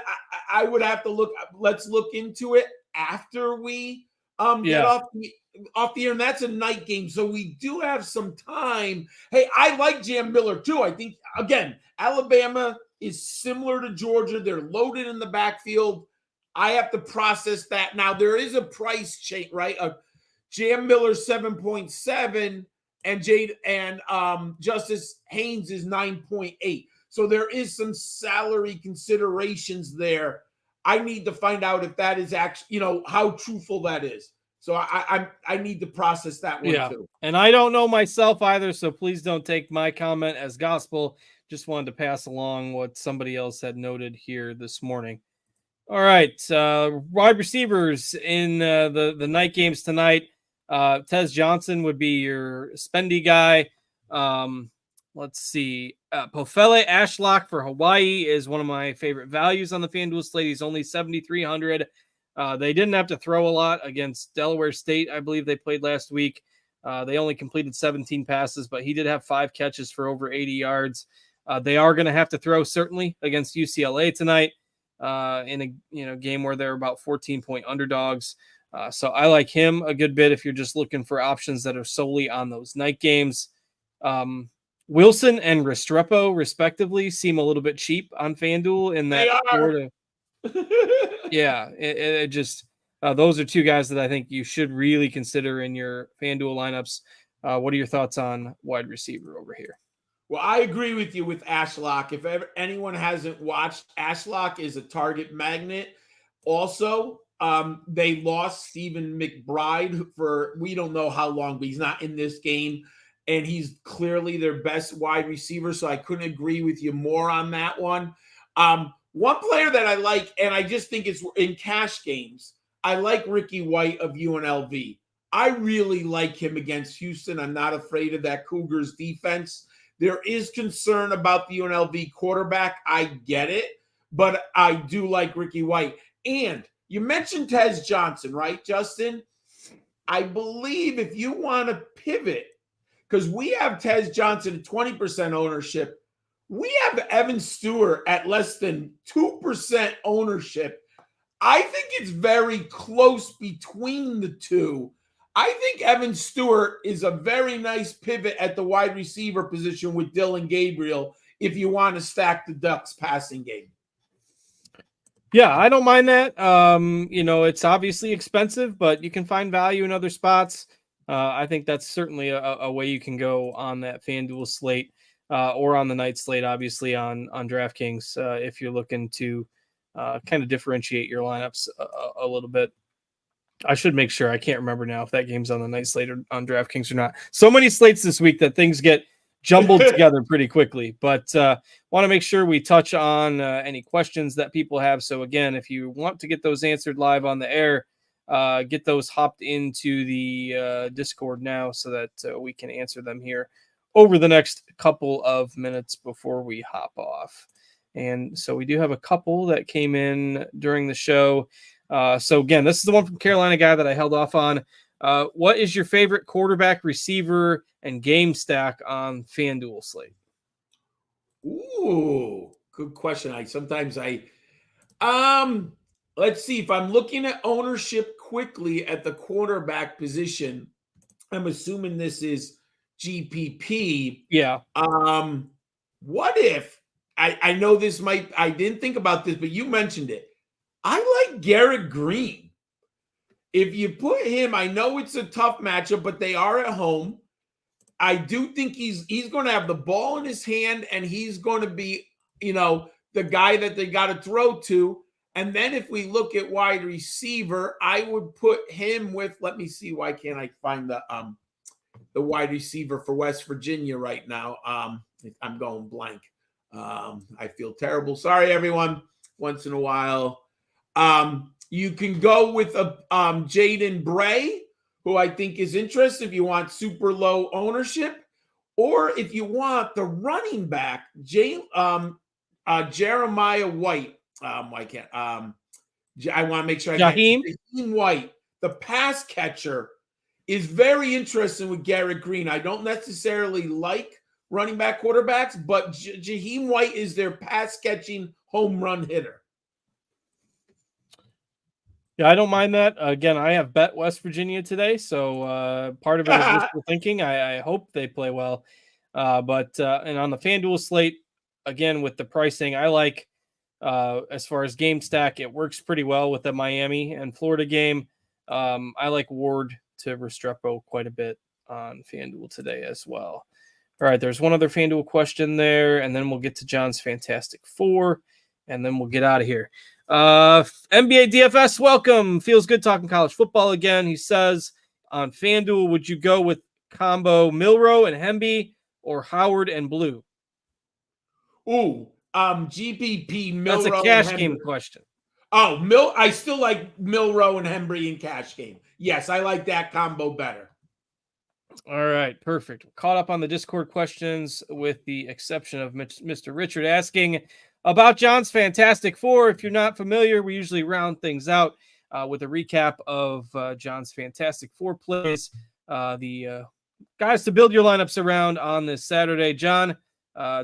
S2: I would have to look. Let's look into it after we get off the air, and that's a night game, so we do have some time. Hey, I like Jam Miller too. I think, again, Alabama is similar to Georgia. They're loaded in the backfield. I have to process that. Now, there is a price change, right? Jam Miller 7.7 and Justice Haynes is 9.8. So there is some salary considerations there. I need to find out if that is actually, how truthful that is. So I need to process that one too.
S1: And I don't know myself either, so please don't take my comment as gospel. Just wanted to pass along what somebody else had noted here this morning. All right, wide receivers in the night games tonight. Tez Johnson would be your spendy guy. Let's see. Pofele Ashlock for Hawaii is one of my favorite values on the FanDuel slate. He's only 7,300. They didn't have to throw a lot against Delaware State. I believe they played last week. They only completed 17 passes, but he did have 5 catches for over 80 yards. They are going to have to throw certainly against UCLA tonight in a game where they're about 14-point underdogs. So I like him a good bit if you're just looking for options that are solely on those night games. Wilson and Restrepo, respectively, seem a little bit cheap on FanDuel in that it just those are two guys that I think you should really consider in your FanDuel lineups. What are your thoughts on wide receiver over here?
S2: Well, I agree with you with Ashlock. If anyone hasn't watched, Ashlock is a target magnet. Also, they lost Stephen McBride for we don't know how long, but he's not in this game. And he's clearly their best wide receiver, so I couldn't agree with you more on that one. One player that I like, and I just think it's in cash games, I like Ricky White of UNLV. I really like him against Houston. I'm not afraid of that Cougars defense. There is concern about the UNLV quarterback. I get it, but I do like Ricky White. And you mentioned Tez Johnson, right, Justin? I believe if you want to pivot, because we have Tez Johnson at 20% ownership. We have Evan Stewart at less than 2% ownership. I think it's very close between the two. I think Evan Stewart is a very nice pivot at the wide receiver position with Dylan Gabriel if you want to stack the Ducks passing game.
S1: Yeah, I don't mind that. It's obviously expensive, but you can find value in other spots. I think that's certainly a way you can go on that FanDuel slate or on the night slate, obviously on DraftKings, if you're looking to kind of differentiate your lineups a little bit. I should make sure. I can't remember now if that game's on the night slate or on DraftKings or not. So many slates this week that things get jumbled together pretty quickly. But want to make sure we touch on any questions that people have. So again, if you want to get those answered live on the air, get those hopped into the Discord now so that we can answer them here over the next couple of minutes before we hop off. And so we do have a couple that came in during the show. So again, this is the one from Carolina guy that I held off on. What is your favorite quarterback, receiver, and game stack on FanDuel slate?
S2: Ooh, good question. Let's see if I'm looking at ownership quickly at the quarterback position. I'm assuming this is GPP.
S1: Yeah.
S2: What if I know this I didn't think about this, but you mentioned it. I like Garrett Green. If you put him, I know it's a tough matchup, but they are at home. I do think he's going to have the ball in his hand, and he's going to be, the guy that they got to throw to. And then if we look at wide receiver, I would put him with, let me see, why can't I find the wide receiver for West Virginia right now? I'm going blank. I feel terrible. Sorry, everyone. Once in a while. You can go with Jaden Bray, who I think is interesting if you want super low ownership, or if you want the running back, Jeremiah White. I can't. I want to make sure I get
S1: Jaheim
S2: White, the pass catcher, is very interesting with Garrett Green. I don't necessarily like running back quarterbacks, but Jaheim White is their pass-catching home run hitter.
S1: Yeah, I don't mind that. Again, I have bet West Virginia today, so part of it is wishful thinking. I hope they play well. But and on the FanDuel slate, again, with the pricing, I like as far as game stack, it works pretty well with the Miami and Florida game. I like Ward to Restrepo quite a bit on FanDuel today as well. All right, there's one other FanDuel question there, and then we'll get to John's Fantastic Four, and then we'll get out of here. NBA DFS, welcome. Feels good talking college football again. He says on FanDuel, would you go with combo Milroe and Hemby or Howard and Blue?
S2: Ooh, GPP Milroe.
S1: That's a cash game question.
S2: Oh, I still like Milroe and Hembry in cash game. Yes, I like that combo better.
S1: All right, perfect. Caught up on the Discord questions with the exception of Mr. Richard asking about John's Fantastic Four. If you're not familiar, we usually round things out with a recap of John's Fantastic Four plays. The guys to build your lineups around on this Saturday. John,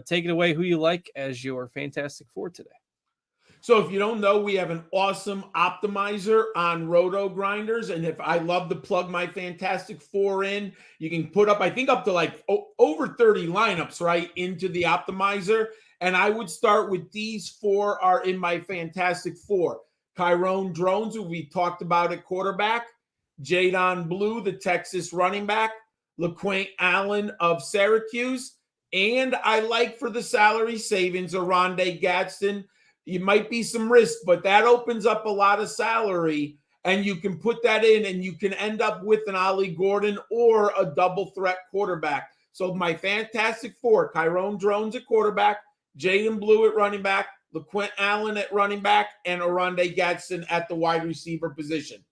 S1: take it away. Who you like as your Fantastic Four today?
S2: So if you don't know, we have an awesome optimizer on Roto Grinders. And if I love to plug my Fantastic Four in, you can put up, I think up to like over 30 lineups, right, into the optimizer. And I would start with these four are in my Fantastic Four. Tyrone Drones, who we talked about at quarterback. Jadon Blue, the Texas running back. LaQuint Allen of Syracuse. And I like for the salary savings, Oronde Gadsden. You might be some risk, but that opens up a lot of salary, and you can put that in, and you can end up with an Ollie Gordon or a double threat quarterback. So my Fantastic Four, Tyrone Drones at quarterback, Jaden Blue at running back, LaQuint Allen at running back, and Oronde Gadsden at the wide receiver position.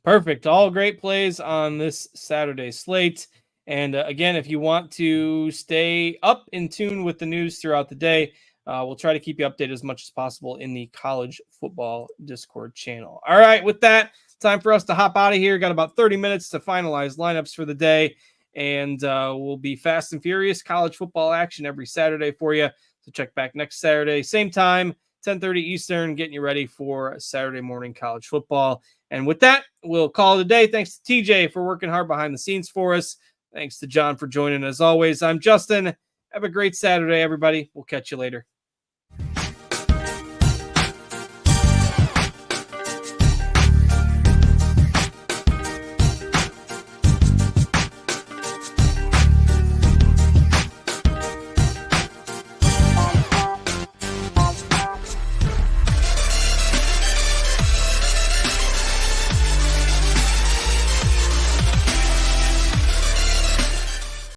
S1: Perfect. All great plays on this Saturday slate. And again, if you want to stay up in tune with the news throughout the day, we'll try to keep you updated as much as possible in the college football Discord channel. All right, with that, time for us to hop out of here. Got about 30 minutes to finalize lineups for the day, and we'll be fast and furious college football action every Saturday for you. So check back next Saturday, same time, 10:30 Eastern, getting you ready for Saturday morning college football. And with that, we'll call it a day. Thanks to TJ for working hard behind the scenes for us. Thanks to John for joining. As always, I'm Justin. Have a great Saturday, everybody. We'll catch you later.